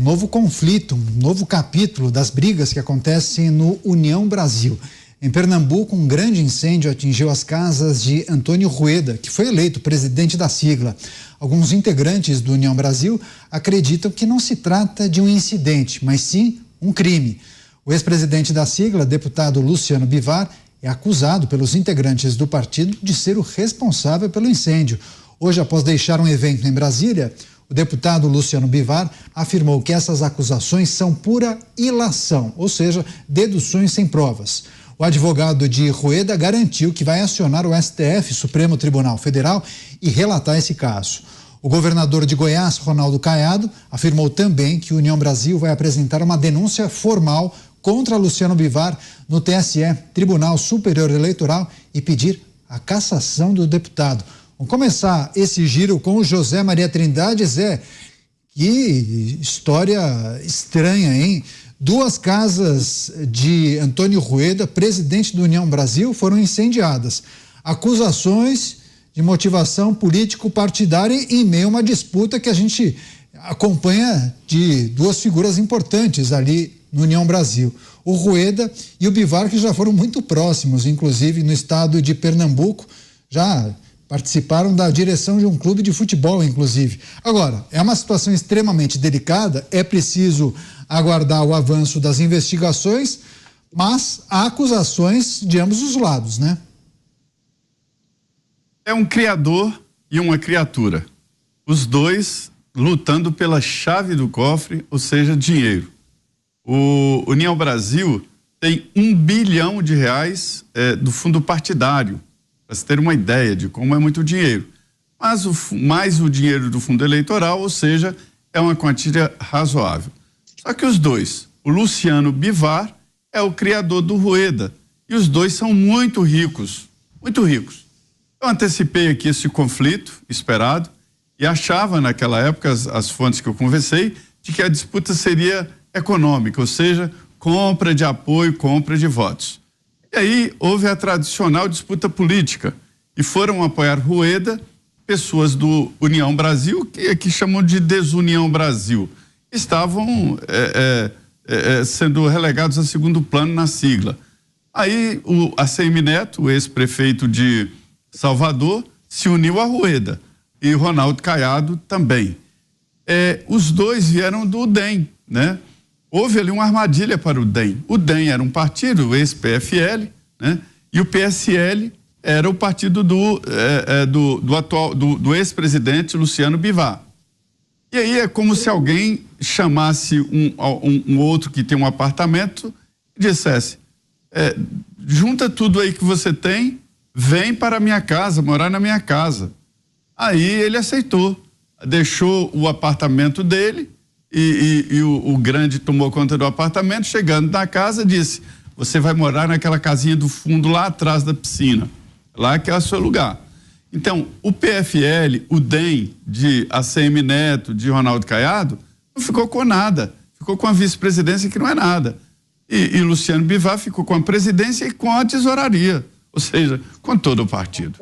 novo conflito, um novo capítulo das brigas que acontecem no União Brasil. Em Pernambuco, um grande incêndio atingiu as casas de Antônio Rueda, que foi eleito presidente da sigla. Alguns integrantes do União Brasil acreditam que não se trata de um incidente, mas sim um crime. O ex-presidente da sigla, deputado Luciano Bivar, é acusado pelos integrantes do partido de ser o responsável pelo incêndio. Hoje, após deixar um evento em Brasília, o deputado Luciano Bivar afirmou que essas acusações são pura ilação, ou seja, deduções sem provas. O advogado de Rueda garantiu que vai acionar o STF, Supremo Tribunal Federal, e relatar esse caso. O governador de Goiás, Ronaldo Caiado, afirmou também que a União Brasil vai apresentar uma denúncia formal contra Luciano Bivar no TSE, Tribunal Superior Eleitoral, e pedir a cassação do deputado. Vamos começar esse giro com o José Maria Trindade. Zé, que história estranha, hein? 2 casas de Antônio Rueda, presidente do União Brasil, foram incendiadas. Acusações de motivação político-partidária em meio a uma disputa que a gente acompanha de 2 figuras importantes ali no União Brasil. O Rueda e o Bivar, que já foram muito próximos, inclusive no estado de Pernambuco, já participaram da direção de um clube de futebol, inclusive. Agora, é uma situação extremamente delicada, é preciso aguardar o avanço das investigações, mas há acusações de ambos os lados, né? É um criador e uma criatura. Os dois lutando pela chave do cofre, ou seja, dinheiro. O União Brasil tem R$1 bilhão do fundo partidário, para se ter uma ideia de como é muito dinheiro. Mas mais o dinheiro do fundo eleitoral, ou seja, é uma quantia razoável. Só que os dois, o Luciano Bivar é o criador do Rueda, e os dois são muito ricos, muito ricos. Eu antecipei aqui esse conflito esperado e achava naquela época, as fontes que eu conversei, de que a disputa seria econômica, ou seja, compra de apoio, compra de votos. E aí houve a tradicional disputa política e foram apoiar Rueda pessoas do União Brasil, que chamam de Desunião Brasil. Estavam sendo relegados a segundo plano na sigla. Aí o ACM Neto, o ex-prefeito de Salvador, se uniu a Rueda e Ronaldo Caiado também. Os dois vieram do DEM, né? Houve ali uma armadilha para o DEM. O DEM era um partido, o ex-PFL, né? E o PSL era o partido do ex-presidente Luciano Bivar. E aí é como se alguém chamasse um outro que tem um apartamento e dissesse: junta tudo aí que você tem, vem para a minha casa, morar na minha casa. Aí ele aceitou, deixou o apartamento dele e o grande tomou conta do apartamento. Chegando na casa, disse: você vai morar naquela casinha do fundo lá atrás da piscina, lá que é o seu lugar. Então, o PFL, o DEM de ACM Neto, de Ronaldo Caiado, não ficou com nada, ficou com a vice-presidência, que não é nada. E Luciano Bivar ficou com a presidência e com a tesouraria, ou seja, com todo o partido.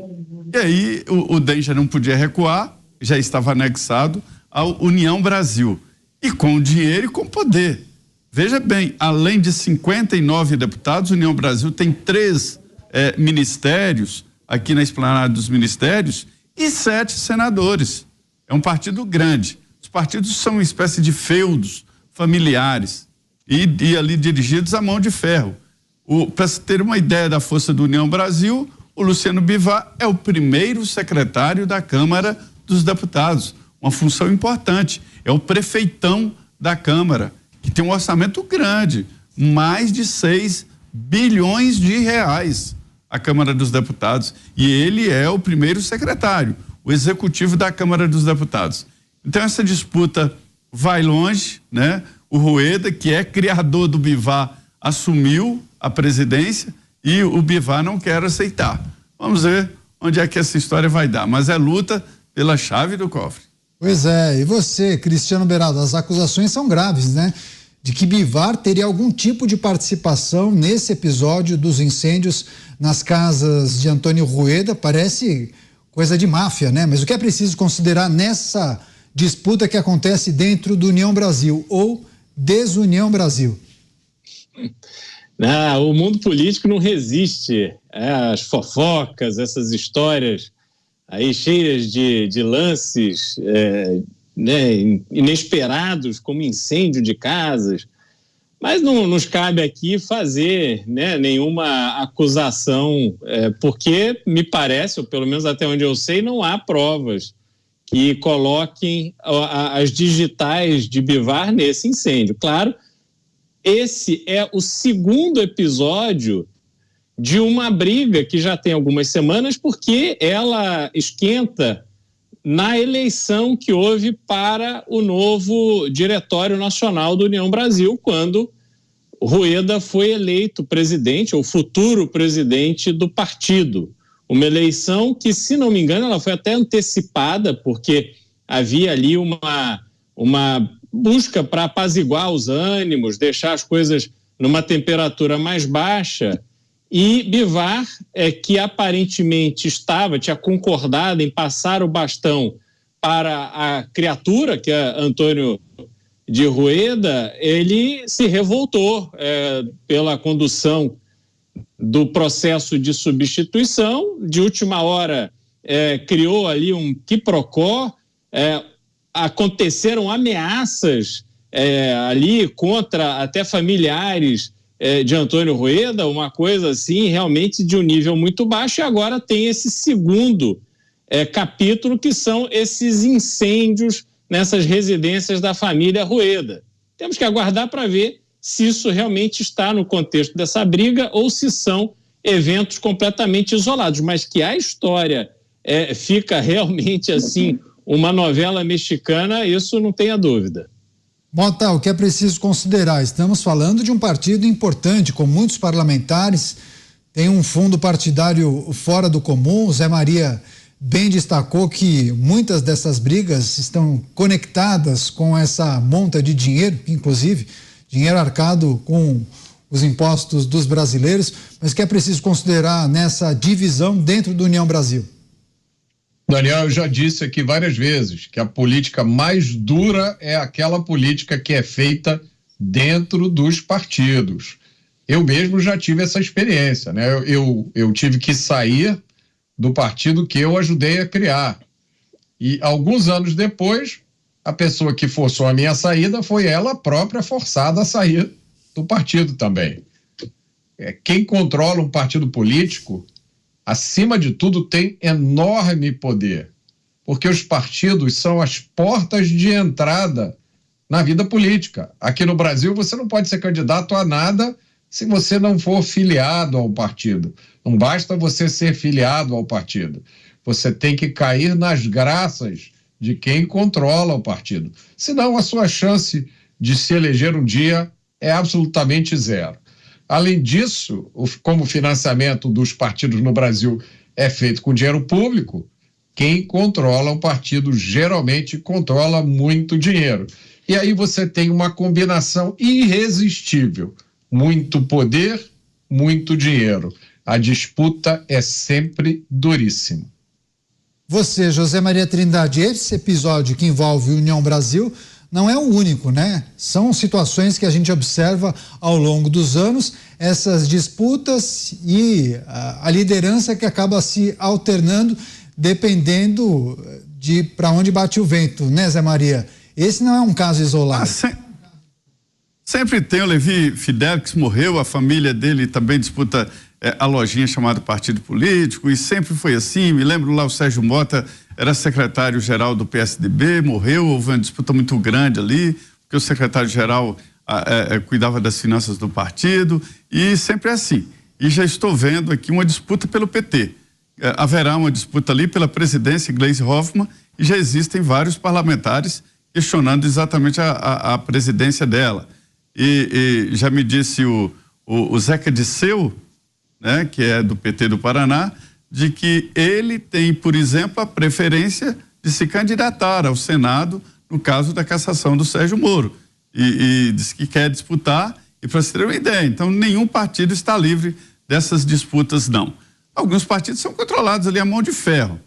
E aí o DEM já não podia recuar, já estava anexado ao União Brasil, e com dinheiro e com poder. Veja bem, além de 59 deputados, a União Brasil tem 3 ministérios, aqui na esplanada dos ministérios, e 7 senadores. É um partido grande. Os partidos são uma espécie de feudos familiares e ali dirigidos à mão de ferro. Para se ter uma ideia da força do União Brasil, o Luciano Bivar é o primeiro secretário da Câmara dos Deputados, uma função importante. É o prefeitão da Câmara, que tem um orçamento grande, mais de 6 bilhões de reais. A Câmara dos Deputados, e ele é o primeiro secretário, o executivo da Câmara dos Deputados. Então essa disputa vai longe, né? O Rueda, que é criador do Bivar, assumiu a presidência e o Bivar não quer aceitar. Vamos ver onde é que essa história vai dar, mas é luta pela chave do cofre. Pois é, e você, Cristiano Beraldo, as acusações são graves, né? De que Bivar teria algum tipo de participação nesse episódio dos incêndios nas casas de Antônio Rueda. Parece coisa de máfia, né? Mas o que é preciso considerar nessa disputa que acontece dentro do União Brasil ou Desunião Brasil? O mundo político não resiste às fofocas, essas histórias aí cheias de lances inesperados, como incêndio de casas. Mas não nos cabe aqui fazer nenhuma acusação, porque me parece, ou pelo menos até onde eu sei, não há provas que coloquem as digitais de Bivar nesse incêndio. Claro, esse é o segundo episódio de uma briga que já tem algumas semanas, porque ela esquenta na eleição que houve para o novo Diretório Nacional do União Brasil, quando Rueda foi eleito presidente, ou futuro presidente do partido. Uma eleição que, se não me engano, ela foi até antecipada, porque havia ali uma busca para apaziguar os ânimos, deixar as coisas numa temperatura mais baixa. E Bivar, que aparentemente tinha concordado em passar o bastão para a criatura, que é Antônio de Rueda, ele se revoltou pela condução do processo de substituição. De última hora, criou ali um quiprocó, aconteceram ameaças ali contra até familiares de Antônio Rueda, uma coisa assim realmente de um nível muito baixo, e agora tem esse segundo capítulo, que são esses incêndios nessas residências da família Rueda. Temos que aguardar para ver se isso realmente está no contexto dessa briga ou se são eventos completamente isolados, mas que a história fica realmente assim, uma novela mexicana, isso não tenha dúvida. Mota, o que é preciso considerar? Estamos falando de um partido importante, com muitos parlamentares, tem um fundo partidário fora do comum. O Zé Maria bem destacou que muitas dessas brigas estão conectadas com essa monta de dinheiro, inclusive dinheiro arcado com os impostos dos brasileiros, mas que é preciso considerar nessa divisão dentro do União Brasil. Daniel, eu já disse aqui várias vezes que a política mais dura é aquela política que é feita dentro dos partidos. Eu mesmo já tive essa experiência, né? Eu tive que sair do partido que eu ajudei a criar. E alguns anos depois, a pessoa que forçou a minha saída foi ela própria forçada a sair do partido também. Quem controla um partido político, acima de tudo, tem enorme poder, porque os partidos são as portas de entrada na vida política. Aqui no Brasil, você não pode ser candidato a nada se você não for filiado ao partido. Não basta você ser filiado ao partido. Você tem que cair nas graças de quem controla o partido. Senão, a sua chance de se eleger um dia é absolutamente zero. Além disso, como o financiamento dos partidos no Brasil é feito com dinheiro público, quem controla o partido geralmente controla muito dinheiro. E aí você tem uma combinação irresistível. Muito poder, muito dinheiro. A disputa é sempre duríssima. Você, José Maria Trindade, esse episódio que envolve União Brasil não é o único, né? São situações que a gente observa ao longo dos anos, essas disputas e a liderança que acaba se alternando dependendo de para onde bate o vento, né, Zé Maria? Esse não é um caso isolado. Sempre tem o Levi Fidelix, morreu, a família dele também disputa a lojinha chamada Partido Político, e sempre foi assim. Me lembro lá, o Sérgio Mota era secretário-geral do PSDB, morreu, houve uma disputa muito grande ali, porque o secretário-geral cuidava das finanças do partido, e sempre é assim. E já estou vendo aqui uma disputa pelo PT. Haverá uma disputa ali pela presidência, Gleisi Hoffmann, e já existem vários parlamentares questionando exatamente a presidência dela. E já me disse o Zeca Disseu, né, que é do PT do Paraná, de que ele tem, por exemplo, a preferência de se candidatar ao Senado no caso da cassação do Sérgio Moro. E diz que quer disputar, e para você ter uma ideia, então nenhum partido está livre dessas disputas, não. Alguns partidos são controlados ali a mão de ferro.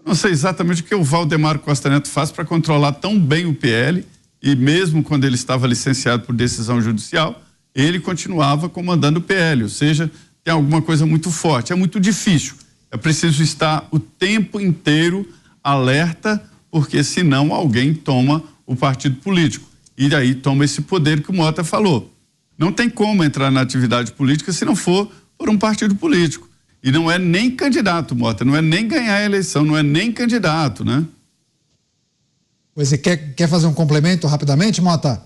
Não sei exatamente o que o Valdemar Costa Neto faz para controlar tão bem o PL, e mesmo quando ele estava licenciado por decisão judicial, ele continuava comandando o PL, ou seja, tem alguma coisa muito forte. É muito difícil, é preciso estar o tempo inteiro alerta, porque senão alguém toma o partido político e aí toma esse poder que o Mota falou. Não tem como entrar na atividade política se não for por um partido político. E não é nem candidato, Mota, não é nem ganhar a eleição, não é nem candidato, né? Você quer fazer um complemento rapidamente, Mota?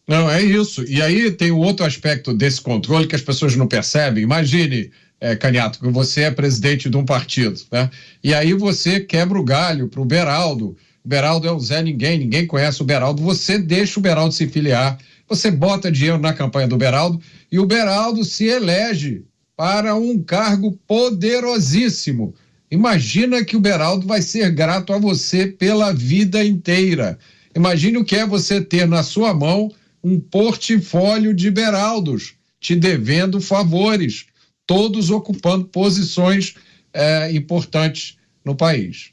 Não, é isso. E aí tem o outro aspecto desse controle que as pessoas não percebem. Imagine, Caniato, que você é presidente de um partido, né? E aí você quebra o galho para o Beraldo. O Beraldo é o Zé Ninguém, ninguém conhece o Beraldo. Você deixa o Beraldo se filiar, você bota dinheiro na campanha do Beraldo e o Beraldo se elege para um cargo poderosíssimo. Imagina que o Beraldo vai ser grato a você pela vida inteira. Imagine o que é você ter na sua mão um portfólio de Beraldos, te devendo favores, todos ocupando posições importantes no país.